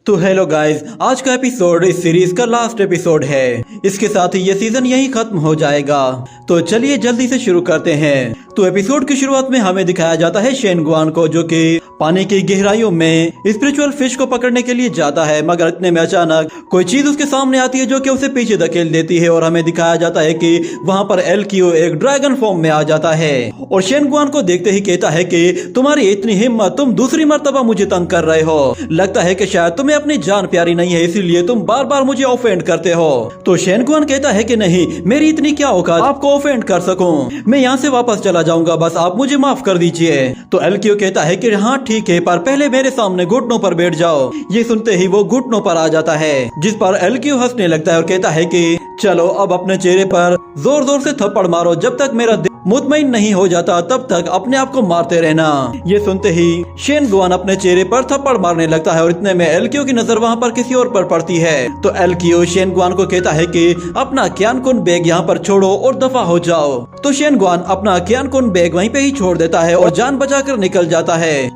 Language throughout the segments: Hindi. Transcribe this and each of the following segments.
तो हेलो गाइस, आज का एपिसोड इस सीरीज का लास्ट एपिसोड है। इसके साथ ही ये सीजन यही खत्म हो जाएगा। तो चलिए जल्दी से शुरू करते हैं। तो एपिसोड की शुरुआत में हमें दिखाया जाता है शेन गुआन को, जो कि पानी की गहराइयों में स्पिरिचुअल फिश को पकड़ने के लिए जाता है, मगर इतने में अचानक कोई चीज उसके सामने आती है जो कि उसे पीछे धकेल देती है। और हमें दिखाया जाता है कि वहाँ पर एलक्यू एक ड्रैगन फॉर्म में आ जाता है और शेन गुआन को देखते ही कहता है कि तुम्हारी इतनी हिम्मत, तुम दूसरी मर्तबा मुझे तंग कर रहे हो। लगता है कि शायद तुम्हें अपनी जान प्यारी नहीं है, इसीलिए तुम बार बार मुझे ऑफेंड करते हो। तो शेन गुआन कहता है कि नहीं, मेरी इतनी क्या औकात आपको ऑफेंड कर सकूं। मैं यहाँ से वापस चला जाऊंगा, बस आप मुझे माफ कर दीजिए। तो एलक्यू कहता है कि हाँ ठीक है, पर पहले मेरे सामने घुटनों पर बैठ जाओ। ये सुनते ही वो घुटनों पर आ जाता है, जिस पर एलक्यू हंसने लगता है और कहता है कि चलो अब अपने चेहरे पर जोर जोर से थप्पड़ मारो, जब तक मेरा दिल मुतमईन नहीं हो जाता तब तक अपने आप को मारते रहना। ये सुनते ही शेन गुआन अपने चेहरे पर थप्पड़ मारने लगता है और इतने में एलक्यू की नजर वहाँ पर किसी और पर पड़ती है। तो एलक्यू शेन गुआन को कहता है कि अपना क्यानकुन बैग यहाँ पर छोड़ो और दफा हो जाओ। तो शेन गुआन अपना क्यानकुन बैग वहीं पे ही छोड़ देता है और जान बचाकर निकल जाता है।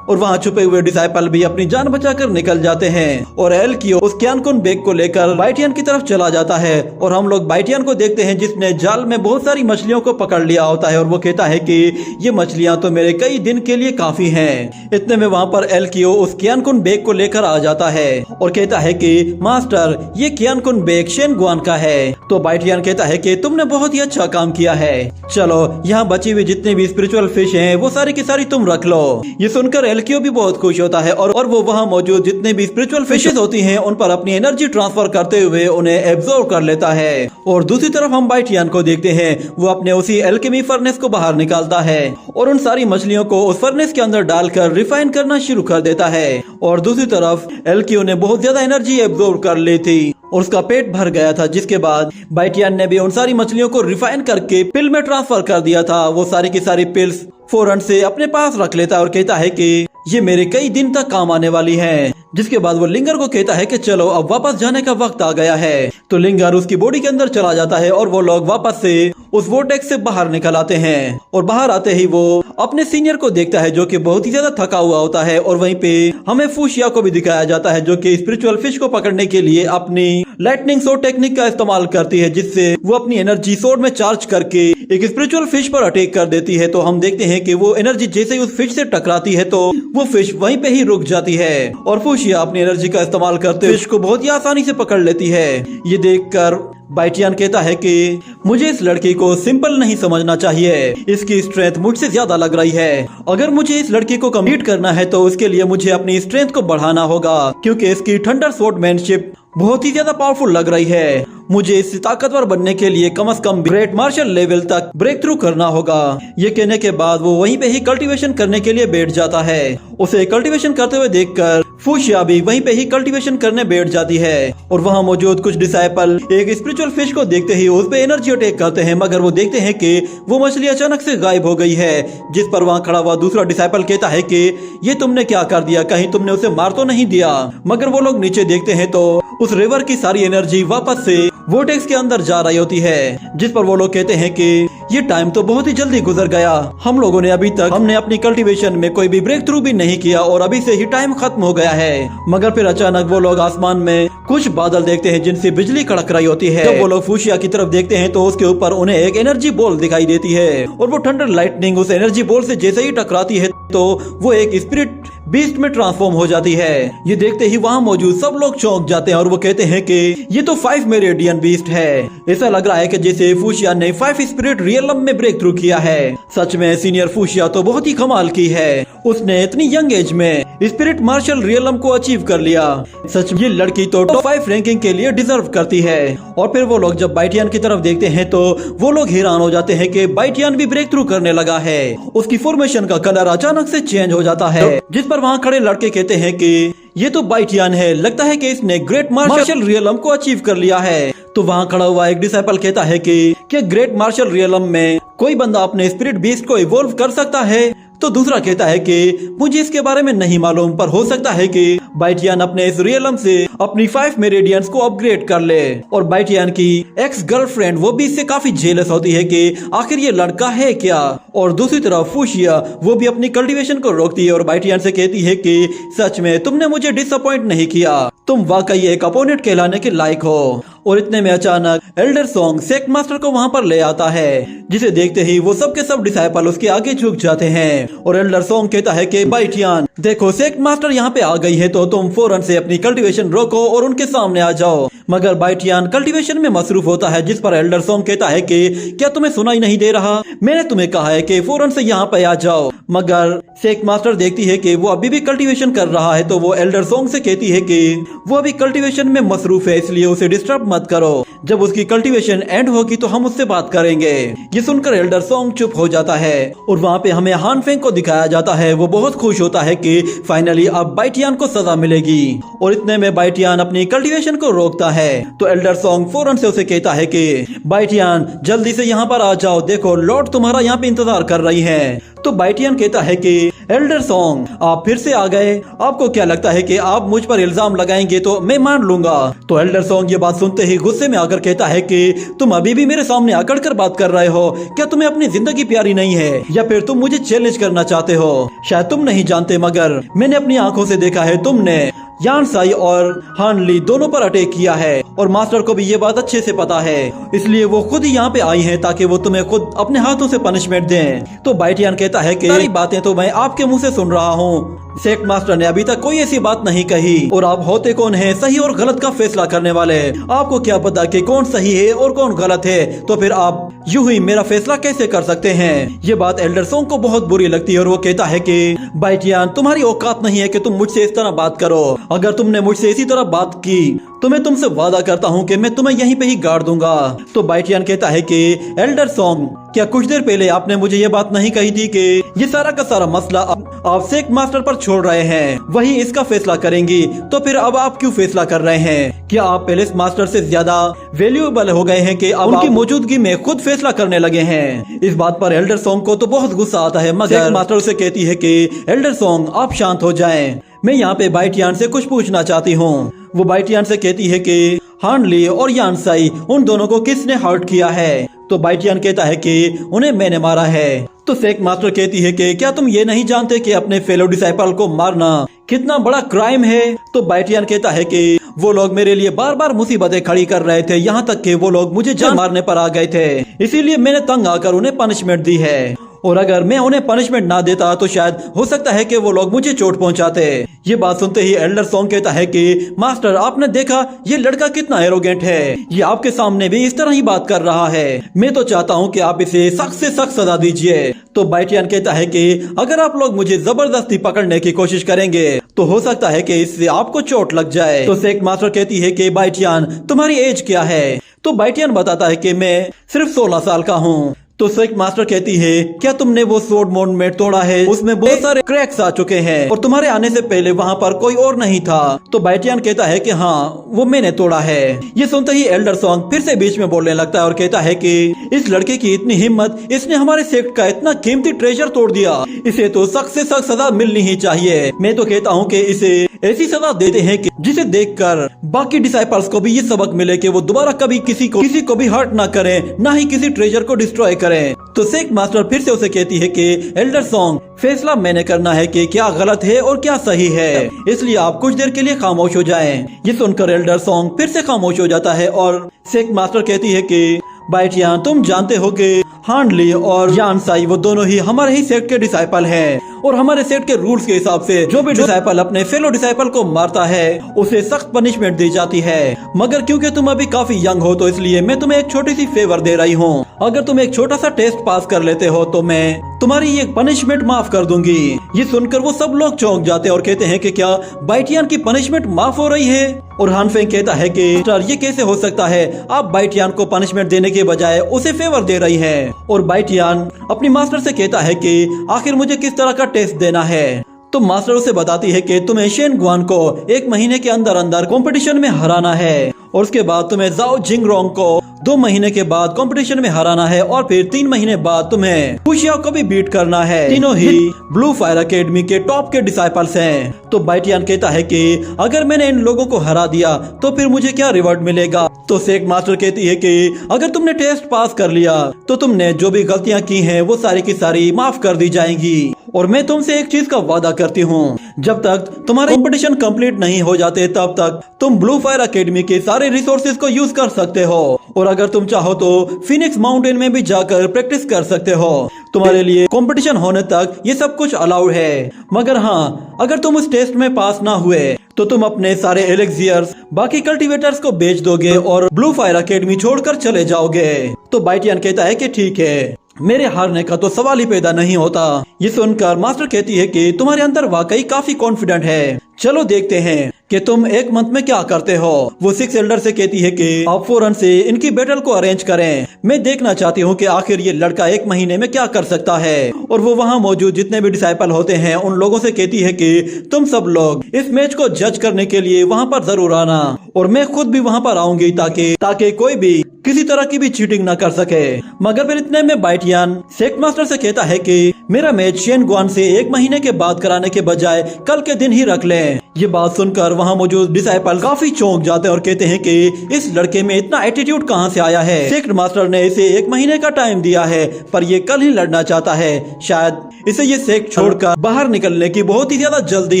और वहाँ छुपे हुए डिसाइपल भी अपनी जान बचाकर निकल जाते हैं। और एलक्यू उस क्यानकुन बैग को लेकर बाइटियन की तरफ चला जाता है और हम लोग बाइटियन को देखते हैं, जिसने जाल में बहुत सारी मछलियों को पकड़ लिया होता है। और वो कहता है कि ये मछलियां तो मेरे कई दिन के लिए काफी हैं। इतने में वहाँ पर एलक्यू उस क्यानकुन बैग को लेकर आ जाता है और कहता है कि मास्टर, ये क्यानकुन बैग शेन गुआन का है। तो बाइटियन कहता है कि तुमने बहुत ही अच्छा काम किया है, चलो यहाँ बची हुई जितने भी स्पिरिचुअल फिश हैं वो सारी की सारी तुम रख लो। ये सुनकर एलक्यू भी बहुत खुश होता है और वो वहाँ मौजूद जितने भी स्पिरिचुअल फिशेस होती हैं उन पर अपनी एनर्जी ट्रांसफर करते हुए उन्हें एब्जॉर्ब कर लेता है। और दूसरी तरफ हम बाइटियन को देखते हैं, वो अपने उसी एल्केमी फर्नेस को बाहर निकालता है और उन सारी मछलियों को उस फर्नेस के अंदर डालकर रिफाइन करना शुरू कर देता है। और दूसरी तरफ एलक्यू ने बहुत ज्यादा एनर्जी एब्जॉर्ब कर ली थी और उसका पेट भर गया था, जिसके बाद बाइटियन ने भी उन सारी मछलियों को रिफाइन करके पिल में ट्रांसफर कर दिया था। वो सारी की सारी पिल्स फौरन से अपने पास रख लेता है और कहता है कि ये मेरे कई दिन तक काम आने वाली हैं। जिसके बाद वो लिंगर को कहता है कि चलो अब वापस जाने का वक्त आ गया है। तो लिंगर उसकी बॉडी के अंदर चला जाता है और वो लोग वापस से उस वोर्टेक्स से बाहर निकल आते हैं। और बाहर आते ही वो अपने सीनियर को देखता है, जो कि बहुत ही ज्यादा थका हुआ होता है। और वहीं पे हमें फूशिया को भी दिखाया जाता है, जो कि स्पिरिचुअल फिश को पकड़ने के लिए अपनी लाइटनिंग सोर्ड टेक्निक का इस्तेमाल करती है, जिससे वो अपनी एनर्जी सोर्ड में चार्ज करके एक स्पिरिचुअल फिश पर अटैक कर देती है। तो हम देखते हैं कि वो एनर्जी जैसे ही उस फिश से टकराती है तो वो फिश वहीं पे ही रुक जाती है और फूशिया अपनी एनर्जी का इस्तेमाल करते फिश को बहुत ही आसानी से पकड़ लेती है। ये देखकर बाइटियन कहता है कि मुझे इस लड़की को सिंपल नहीं समझना चाहिए, इसकी स्ट्रेंथ मुझसे ज्यादा लग रही है। अगर मुझे इस लड़की को कम्पीट करना है तो उसके लिए मुझे अपनी स्ट्रेंथ को बढ़ाना होगा, क्योंकि इसकी थंडर स्वॉर्डमैनशिप बहुत ही ज्यादा पावरफुल लग रही है। मुझे इससे ताकतवर बनने के लिए कम से कम ग्रेट मार्शल लेवल तक ब्रेक थ्रू करना होगा। ये कहने के बाद वो वहीं पे ही कल्टीवेशन करने के लिए बैठ जाता है। उसे कल्टीवेशन करते हुए देखकर फूशिया भी वहीं पे ही कल्टीवेशन करने बैठ जाती है। और वहाँ मौजूद कुछ डिसाइपल एक स्पिरिचुअल फिश को देखते ही उस पे एनर्जी अटैक करते हैं, मगर वो देखते हैं कि वो मछली अचानक से गायब हो गई है। जिस पर वहाँ खड़ा हुआ दूसरा डिसाइपल कहता है कि ये तुमने क्या कर दिया, कहीं तुमने उसे मार तो नहीं दिया। मगर वो लोग नीचे देखते हैं तो उस रिवर की सारी एनर्जी वापस से वोर्टेक्स के अंदर जा रही होती है। जिस पर वो लोग कहते हैं कि ये टाइम तो बहुत ही जल्दी गुजर गया, हम लोगों ने अभी तक हमने अपनी कल्टीवेशन में कोई भी ब्रेक थ्रू भी नहीं किया और अभी से ही टाइम खत्म हो गया है। मगर फिर अचानक वो लोग आसमान में कुछ बादल देखते हैं जिनसे बिजली कड़क रही होती है। जब वो लोग फूशिया की तरफ देखते हैं तो उसके ऊपर उन्हें एक एनर्जी बॉल दिखाई देती है और वो थंडर लाइटनिंग उस एनर्जी बॉल से जैसे ही टकराती है तो वो एक स्पिरिट बीस्ट में ट्रांसफॉर्म हो जाती है। ये देखते ही वहाँ मौजूद सब लोग चौंक जाते हैं और वो कहते हैं कि ये तो 5 मेरिडियन बीस्ट है। ऐसा लग रहा है कि जैसे फूशिया ने 5 स्पिरिट रियलम में ब्रेक थ्रू किया है। सच में सीनियर फूशिया तो बहुत ही कमाल की है, उसने इतनी यंग एज में स्पिरिट मार्शल रियलम को अचीव कर लिया। सच में ये लड़की तो टॉप 5 रैंकिंग के लिए डिजर्व करती है। और फिर वो लोग जब बाइटियन की तरफ देखते हैं तो वो लोग हैरान हो जाते हैं कि बाइटियन भी ब्रेक थ्रू करने लगा है। उसकी फॉर्मेशन का कलर अचानक से चेंज हो जाता है, जिस पर वहाँ खड़े लड़के कहते हैं कि ये तो बाइटियन है, लगता है कि इसने ग्रेट मार्शल रियलम को अचीव कर लिया है। तो वहाँ खड़ा हुआ एक डिसाइपल कहता है कि क्या ग्रेट मार्शल रियलम में कोई बंदा अपने स्पिरिट बीस्ट को इवॉल्व कर सकता है। तो दूसरा कहता है कि मुझे इसके बारे में नहीं मालूम, पर हो सकता है कि बाइटियान अपने इस रियलम से अपनी 5 मेरिडियंस को अपग्रेड कर ले। और बाइटियान की एक्स गर्लफ्रेंड वो भी इससे काफी जेलस होती है कि आखिर ये लड़का है क्या। और दूसरी तरफ फूशिया वो भी अपनी कल्टीवेशन को रोकती है और बाइटियान से कहती है कि सच में तुमने मुझे डिसअपॉइंट नहीं किया, तुम वाकई एक अपोनेंट कहलाने के लायक हो। और इतने में अचानक एल्डर सॉन्ग सेक्ट मास्टर को वहाँ पर ले आता है, जिसे देखते ही वो सब के सब डिसाइपल उसके आगे झुक जाते हैं। और एल्डर सॉन्ग कहता है कि बाइटियान देखो, सेक्ट मास्टर यहाँ पे आ गई है तो तुम फौरन से अपनी कल्टीवेशन रोको और उनके सामने आ जाओ। मगर बाइटियान कल्टीवेशन में मसरूफ होता है, जिस पर एल्डर सॉन्ग कहता है कि क्या तुम्हें सुनाई नहीं दे रहा, मैंने तुम्हें कहा है कि फौरन से यहाँ पे आ जाओ। मगर सेक्ट मास्टर देखती है कि वो अभी भी कल्टीवेशन कर रहा है, तो वो एल्डर सॉन्ग से कहती है कि वो अभी कल्टीवेशन में मसरूफ है, इसलिए उसे डिस्टर्ब मत करो, जब उसकी कल्टीवेशन एंड होगी तो हम उससे बात करेंगे। ये सुनकर एल्डर सॉन्ग चुप हो जाता है और वहाँ पे हमें हान फेंग को दिखाया जाता है। वो बहुत खुश होता है कि फाइनली अब बाइटियान को सजा मिलेगी। और इतने में बाइटियान अपनी कल्टीवेशन को रोकता है, तो एल्डर सॉन्ग फौरन से उसे कहता है कि बाइटियान जल्दी से यहाँ पर आ जाओ, देखो लॉर्ड तुम्हारा यहाँ पे इंतजार कर रही है। तो बाइटियान कहता है कि एल्डर सॉन्ग आप फिर से आ गए, आपको क्या लगता है कि आप मुझ पर इल्जाम लगाएंगे तो मैं मान लूंगा। तो एल्डर सॉन्ग ये बात सुनते ही गुस्से में आकर कहता है कि तुम अभी भी मेरे सामने आकर कर बात कर रहे हो, क्या तुम्हें अपनी जिंदगी प्यारी नहीं है या फिर तुम मुझे चैलेंज करना चाहते हो। शायद तुम नहीं जानते मगर मैंने अपनी आंखों से देखा है, तुमने यान साई और हान ली दोनों पर अटैक किया है और मास्टर को भी ये बात अच्छे से पता है, इसलिए वो खुद ही यहाँ पे आई हैं ताकि वो तुम्हें खुद अपने हाथों से पनिशमेंट दें। तो बाइटियान कहता है कि सारी बातें तो मैं आपके मुंह से सुन रहा हूँ, सेक्ट मास्टर ने अभी तक कोई ऐसी बात नहीं कही और आप होते कौन हैं सही और गलत का फैसला करने वाले, आपको क्या पता कि कौन सही है और कौन गलत है, तो फिर आप यूं ही मेरा फैसला कैसे कर सकते हैं। ये बात एल्डर सॉन्ग को बहुत बुरी लगती है और वो कहता है कि बाइटियान तुम्हारी औकात नहीं है कि तुम मुझसे इस तरह बात करो, अगर तुमने मुझसे इसी तरह बात की तो मैं तुमसे वादा करता हूँ कि मैं तुम्हें यहीं पे ही गाड़ दूंगा। तो बाइटियान कहता है कि एल्डर सॉन्ग क्या कुछ देर पहले आपने मुझे ये बात नहीं कही थी कि ये सारा का सारा मसला आप सेक्ट मास्टर पर छोड़ रहे हैं, वही इसका फैसला करेंगी, तो फिर अब आप क्यों फैसला कर रहे हैं? क्या आप पैलेस मास्टर से ज्यादा वैल्यूएबल हो गए हैं कि अब उनकी मौजूदगी में खुद फैसला करने लगे हैं? इस बात पर एल्डर सॉन्ग को तो बहुत गुस्सा आता है, मगर सेक्ट मास्टर उसे कहती है कि एल्डर सॉन्ग आप शांत हो जाएं, मैं यहाँ पे बाइटियान से कुछ पूछना चाहती हूँ। वो बाइटियान से कहती है कि हान ली और यान साई उन दोनों को किसने हर्ट किया है? तो बाइटियान कहता है कि उन्हें मैंने मारा है। तो सेक्ट मास्टर कहती है कि क्या तुम ये नहीं जानते कि अपने फेलो डिसाइपल को मारना कितना बड़ा क्राइम है? तो बाइटियान कहता है कि वो लोग मेरे लिए बार बार मुसीबतें खड़ी कर रहे थे, यहाँ तक कि वो लोग मुझे जान मारने पर आ गए थे, इसीलिए मैंने तंग आकर उन्हें पनिशमेंट दी है, और अगर मैं उन्हें पनिशमेंट ना देता तो शायद हो सकता है कि वो लोग मुझे चोट पहुंचाते। ये बात सुनते ही एल्डर सॉन्ग कहता है कि मास्टर आपने देखा ये लड़का कितना एरोगेंट है, ये आपके सामने भी इस तरह ही बात कर रहा है, मैं तो चाहता हूँ कि आप इसे सख्त से सख्त सजा दीजिए। तो बाइटियान कहता है कि अगर आप लोग मुझे जबरदस्ती पकड़ने की कोशिश करेंगे तो हो सकता है कि इससे आपको चोट लग जाए। तो सेक्ट मास्टर कहती है कि बाइटियान तुम्हारी एज क्या है? तो बाइटियान बताता है कि मैं सिर्फ 16 साल का हूँ। तो सेक्ट मास्टर कहती है क्या तुमने वो सोर्ड मोनुमेंट तोड़ा है? उसमें बहुत सारे क्रैक्स आ चुके हैं और तुम्हारे आने से पहले वहाँ पर कोई और नहीं था। तो बाइटियान कहता है कि हाँ वो मैंने तोड़ा है। ये सुनते ही एल्डर सॉन्ग फिर से बीच में बोलने लगता है और कहता है कि इस लड़के की इतनी हिम्मत, इसने हमारे सेक्ट का इतना कीमती ट्रेजर तोड़ दिया, इसे तो सख्त से सख्त सजा मिलनी ही चाहिए। मैं तो कहता हूँ कि इसे ऐसी सजा देते हैं कि जिसे देखकर बाकी डिसाइपल्स को भी ये सबक मिले कि वो दोबारा कभी किसी को भी हर्ट ना करें, ना ही किसी ट्रेजर को डिस्ट्रॉय करें। तो सेक्ट मास्टर फिर से उसे कहती है कि एल्डर सॉन्ग फैसला मैंने करना है कि क्या गलत है और क्या सही है, इसलिए आप कुछ देर के लिए खामोश हो जाएं। ये सुनकर एल्डर सॉन्ग फिर से खामोश हो जाता है और सेक्ट मास्टर कहती है कि बाइटियान तुम जानते हो कि हान ली और यान साई वो दोनों ही हमारे ही सेक्ट के डिसाइपल हैं और हमारे सेक्ट के रूल्स के हिसाब से जो भी डिसाइपल अपने फेलो डिसाइपल को मारता है उसे सख्त पनिशमेंट दी जाती है। मगर क्योंकि तुम अभी काफी यंग हो तो इसलिए मैं तुम्हें एक छोटी सी फेवर दे रही हूँ, अगर तुम एक छोटा सा टेस्ट पास कर लेते हो तो मैं तुम्हारी ये पनिशमेंट माफ कर दूंगी। ये सुनकर वो सब लोग चौंक जाते हैं और कहते हैं कि क्या बाइटियान की पनिशमेंट माफ हो रही है? और हान फेंग कहता है कि ये कैसे हो सकता है, आप बाइटियान को पनिशमेंट देने के बजाय उसे फेवर दे रही हैं। और बाइटियान अपनी मास्टर से कहता है कि आखिर मुझे किस तरह का टेस्ट देना है? तो मास्टर उसे बताती है कि तुम्हें शेन गुआन को 1 महीने के अंदर अंदर कंपटीशन में हराना है और उसके बाद तुम्हें जाओ जिंगरोंग को 2 महीने के बाद कंपटीशन में हराना है और फिर 3 महीने बाद तुम्हें फुशिया को भी बीट करना है। तीनों ही ब्लू फायर एकेडमी के टॉप के डिसाइपल्स हैं। तो बाइटियन कहता है कि अगर मैंने इन लोगों को हरा दिया तो फिर मुझे क्या रिवॉर्ड मिलेगा। तो सेक मास्टर कहती है कि अगर तुमने टेस्ट पास कर लिया तो तुमने जो भी गलतियां की हैं वो सारी की सारी माफ कर दी जाएंगी। और मैं तुमसे एक चीज का वादा करती हूँ, जब तक तुम्हारे कंपटीशन कंप्लीट नहीं हो जाते तब तक तुम ब्लू फायर एकेडमी के सारे रिसोर्सेज को यूज कर सकते हो। और अगर तुम चाहो तो फिनिक्स माउंटेन में भी जाकर प्रैक्टिस कर सकते हो। तुम्हारे लिए कंपटीशन होने तक ये सब कुछ अलाउड है। मगर हाँ, अगर तुम उस टेस्ट में पास ना हुए तो तुम अपने सारे एलेक्सियर्स बाकी कल्टीवेटर्स को बेच दोगे और ब्लू फायर एकेडमी छोड़कर चले जाओगे। तो बाइटियन कहता है कि ठीक है, मेरे हारने का तो सवाल ही पैदा नहीं होता। ये सुनकर मास्टर कहती है कि तुम्हारे अंदर वाकई काफी कॉन्फिडेंट है। चलो देखते हैं कि तुम एक मंथ में क्या करते हो। वो 6 एल्डर से कहती है कि आप फौरन से इनकी बैटल को अरेंज करें। मैं देखना चाहती हूँ कि आखिर ये लड़का 1 महीने में क्या कर सकता है। और वो वहाँ मौजूद जितने भी डिसाइपल होते हैं उन लोगों से कहती है कि तुम सब लोग इस मैच को जज करने के लिए वहाँ पर जरूर आना और मैं खुद भी वहाँ पर आऊंगी ताकि कोई भी किसी तरह की भी चीटिंग न कर सके। मगर फिर इतने में बाइटियन सेक मास्टर से कहता है कि मेरा मैच शेन गुआन से 1 महीने के बाद कराने के बजाय कल के दिन ही रख लें। ये बात सुनकर वहाँ मौजूद डिसाइपल काफी चौंक जाते हैं और कहते हैं कि इस लड़के में इतना एटीट्यूड कहाँ से आया है। सेक्ट मास्टर ने इसे 1 महीने का टाइम दिया है पर ये कल ही लड़ना चाहता है। शायद इसे ये सेक्ट छोड़कर बाहर निकलने की बहुत ही ज्यादा जल्दी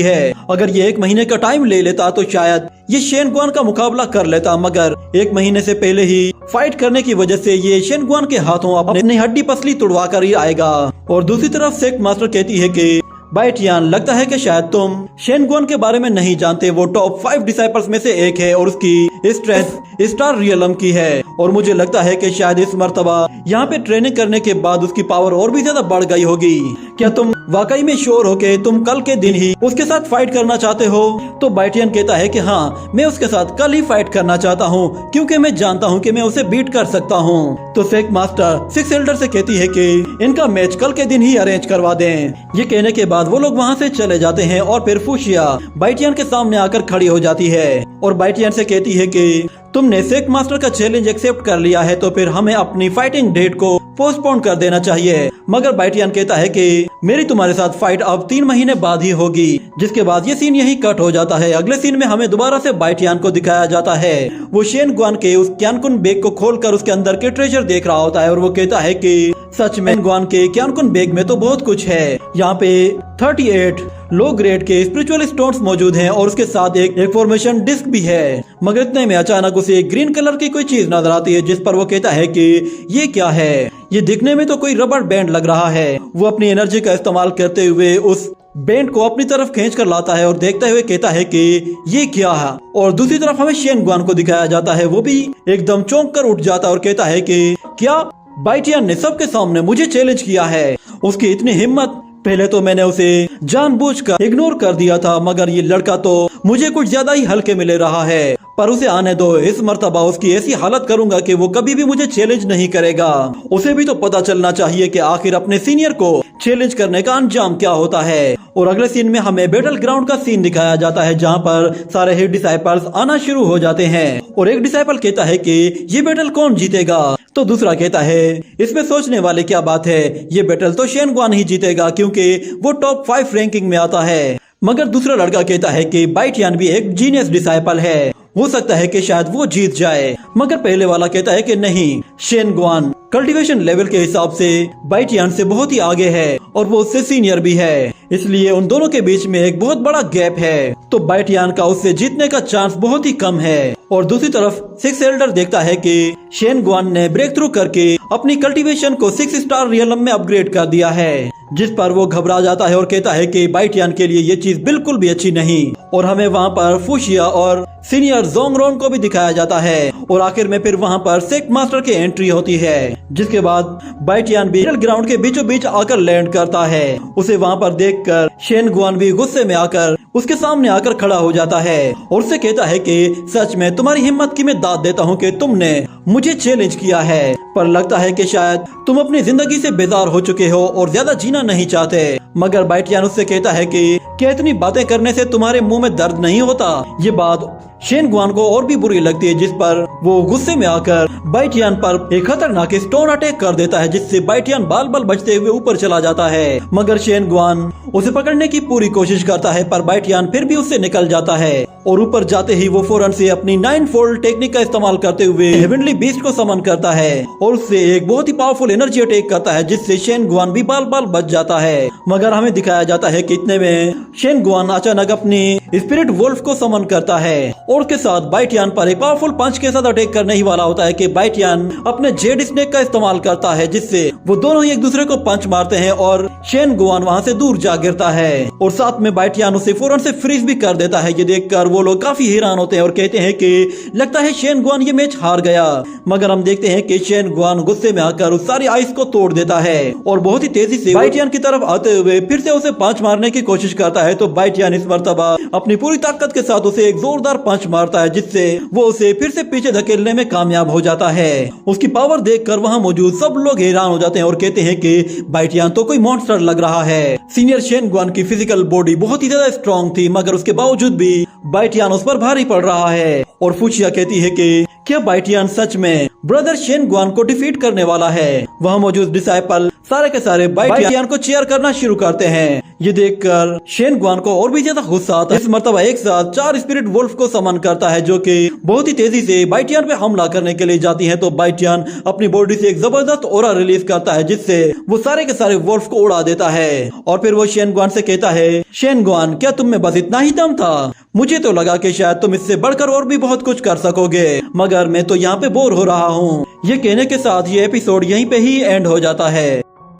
है। अगर ये 1 महीने का टाइम ले लेता तो शायद ये शेन गुआन का मुकाबला कर लेता। मगर 1 महीने से पहले ही फाइट करने की वजह से ये शेन गुआन के हाथों अपनी हड्डी पसली तुड़वा कर ही आएगा। और दूसरी तरफ सेक्ट मास्टर कहती है कि बाइटियन, लगता है कि शायद तुम शेन गुआन के बारे में नहीं जानते। वो टॉप 5 डिसाइपल्स में से एक है और उसकी स्ट्रेंथ स्टार रियलम की है। और मुझे लगता है कि शायद इस मर्तबा यहाँ पे ट्रेनिंग करने के बाद उसकी पावर और भी ज्यादा बढ़ गई होगी। क्या तुम वाकई में श्योर हो कि तुम कल के दिन ही उसके साथ फाइट करना चाहते हो? तो बाइटियन कहता है कि हाँ, मैं उसके साथ कल ही फाइट करना चाहता हूँ क्योंकि मैं जानता हूँ कि मैं उसे बीट कर सकता हूँ। तो सेक मास्टर 6 एल्डर से कहती है कि इनका मैच कल के दिन ही अरेंज करवा दें। ये कहने के बाद वो लोग वहाँ से चले जाते हैं और फिर फुशिया बाइटियन के सामने आकर खड़ी हो जाती है और बाइटियन से कहती है कि तुमने सेक मास्टर का चैलेंज एक्सेप्ट कर लिया है तो फिर हमें अपनी फाइटिंग डेट को पोस्टपोन कर देना चाहिए। मगर बाइटियन कहता है कि मेरी तुम्हारे साथ फाइट अब 3 महीने बाद ही होगी। जिसके बाद ये सीन यही कट हो जाता है। अगले सीन में हमें दोबारा से बाइटियन को दिखाया जाता है। वो शेन गुआन के उस क्यानकुन बैग को खोलकर उसके अंदर के ट्रेजर देख रहा होता है और वो कहता है कि सच में गुआन के क्यानकुन बैग में तो बहुत कुछ है। यहाँ पे 38 लो ग्रेड के स्पिरिचुअल स्टोन्स मौजूद हैं और उसके साथ एक फॉर्मेशन डिस्क भी है। मगर इतने में अचानक उसे ग्रीन कलर की कोई चीज नजर आती है जिस पर वो कहता है कि ये क्या है। ये दिखने में तो कोई रबर बैंड लग रहा है। वो अपनी एनर्जी का इस्तेमाल करते हुए उस बैंड को अपनी तरफ खींच कर लाता है और देखते हुए कहता है कि ये क्या है। और दूसरी तरफ हमें शेन गुआन को दिखाया जाता है। वो भी एकदम चौंक कर उठ जाता है और कहता है कि क्या बाइटियन ने सबके सामने मुझे चैलेंज किया है? उसकी इतनी हिम्मत! पहले तो मैंने उसे जानबूझकर इग्नोर कर दिया था मगर ये लड़का तो मुझे कुछ ज्यादा ही हल्के मिले रहा है। पर उसे आने दो, इस मर्तबा उसकी ऐसी हालत करूंगा कि वो कभी भी मुझे चैलेंज नहीं करेगा। उसे भी तो पता चलना चाहिए कि आखिर अपने सीनियर को चैलेंज करने का अंजाम क्या होता है। और अगले सीन में हमें बैटल ग्राउंड का सीन दिखाया जाता है जहाँ पर सारे ही डिसाइपल्स आना शुरू हो जाते हैं। और एक डिसाइपल कहता है कि ये बैटल कौन जीतेगा? तो दूसरा कहता है इसमें सोचने वाले क्या बात है, ये बैटल तो शेन गुआन ही जीतेगा क्योंकि वो टॉप 5 रैंकिंग में आता है। मगर दूसरा लड़का कहता है कि बाइटियन भी एक जीनियस डिसाइपल है, हो सकता है कि शायद वो जीत जाए। मगर पहले वाला कहता है कि नहीं, शेन गुआन कल्टीवेशन लेवल के हिसाब से बाइटियन से बहुत ही आगे है और वो उससे सीनियर भी है, इसलिए उन दोनों के बीच में एक बहुत बड़ा गैप है। तो बाइटियन का उससे जीतने का चांस बहुत ही कम है। और दूसरी तरफ 6 एल्डर देखता है कि शेन गुआन ने ब्रेक थ्रू करके अपनी कल्टीवेशन को 6 स्टार रियलम में अपग्रेड कर दिया है, जिस पर वो घबरा जाता है और कहता है कि बाइटियन के लिए ये चीज बिल्कुल भी अच्छी नहीं। और हमें वहाँ पर फुशिया और सीनियर जोंगरोन को भी दिखाया जाता है। और आखिर में फिर वहाँ पर सेक्ट मास्टर की एंट्री होती है, जिसके बाद बाइटियन भी बैटल ग्राउंड के बीचों बीच आकर लैंड करता है। उसे वहाँ पर देखकर शेन गुआन भी गुस्से में आकर उसके सामने आकर खड़ा हो जाता है और उससे कहता है कि सच में तुम्हारी हिम्मत की मैं दाद देता हूँ कि तुमने मुझे चैलेंज किया है, पर लगता है कि शायद तुम अपनी जिंदगी से बेजार हो चुके हो और ज्यादा जीना नहीं चाहते। मगर बाइटियन उससे कहता है कि क्या इतनी बातें करने से तुम्हारे मुंह में दर्द नहीं होता? ये बात शेन गुआन को और भी बुरी लगती है, जिस पर वो गुस्से में आकर बाइटियान पर एक खतरनाक स्टोन अटैक कर देता है, जिससे बाइटियान बाल बाल बचते हुए ऊपर चला जाता है। मगर शेन गुआन उसे पकड़ने की पूरी कोशिश करता है, पर बाइटियान फिर भी उससे निकल जाता है और ऊपर जाते ही वो फौरन से अपनी 9 फोल्ड टेक्निक का इस्तेमाल करते हुए हेवनली बीस्ट को समन करता है और उससे एक बहुत ही पावरफुल एनर्जी अटैक करता है, जिससे शेन गुआन भी बाल बाल बच जाता है। मगर हमें दिखाया जाता है कि इतने में शेन गुआन अचानक अपनी स्पिरिट वुल्फ को समन करता है और उसके साथ बाइटियान पर एक पावरफुल पंच के साथ अटैक करने ही वाला होता है कि बाइटियान अपने जेड स्नेक का इस्तेमाल करता है, जिससे वो दोनों ही एक दूसरे को पंच मारते हैं और शेन गुआन वहाँ से दूर जा गिरता है और साथ में बाइटियान उसे फौरन से फ्रीज भी कर देता है। ये देखकर वो लोग काफी हैरान होते हैं और कहते हैं कि लगता है शेन गुआन ये मैच हार गया। मगर हम देखते हैं कि शेन गुआन गुस्से में आकर उस सारी आइस को तोड़ देता है और बहुत ही तेजी से बाइटियान की तरफ आते हुए फिर से उसे पंच मारने की कोशिश करता है। तो बाइटियान इस मर्तबा अपनी पूरी ताकत के साथ उसे एक जोरदार पंच मारता है, जिससे वो उसे फिर से पीछे धकेलने में कामयाब हो जाता है। उसकी पावर देखकर वहाँ मौजूद सब लोग हैरान हो जाते हैं और कहते हैं कि बाइटियान तो कोई मॉन्स्टर लग रहा है। सीनियर शेन गुआन की फिजिकल बॉडी बहुत ही ज्यादा स्ट्रॉन्ग थी, मगर उसके बावजूद भी बाइटियान उस पर भारी पड़ रहा है और फुचिया कहती है कि क्या बाइटियान सच में ब्रदर शेन गुआन को डिफीट करने वाला है। वहाँ मौजूद डिसाइपल सारे के सारे बाइटियान को चीयर करना शुरू करते हैं। ये देखकर शेन गुआन को और भी ज्यादा गुस्सा आता है। इस मर्तबा एक साथ 4 स्पिरिट वुल्फ को समन करता है, जो कि बहुत ही तेजी से बाइटियान पे हमला करने के लिए जाती हैं। तो बाइटियान अपनी बॉडी से एक जबरदस्त ऑरा रिलीज करता है, जिससे वो सारे के सारे वुल्फ को उड़ा देता है और फिर वो शेन गुआन से कहता है, शेन गुआन क्या तुम में बस इतना ही दम था? मुझे तो लगा कि शायद तुम इससे बढ़कर और भी बहुत कुछ कर सकोगे, मगर मैं तो यहाँ पे बोर हो रहा हूँ। ये कहने के साथ ये एपिसोड यहीं पे ही एंड हो जाता है।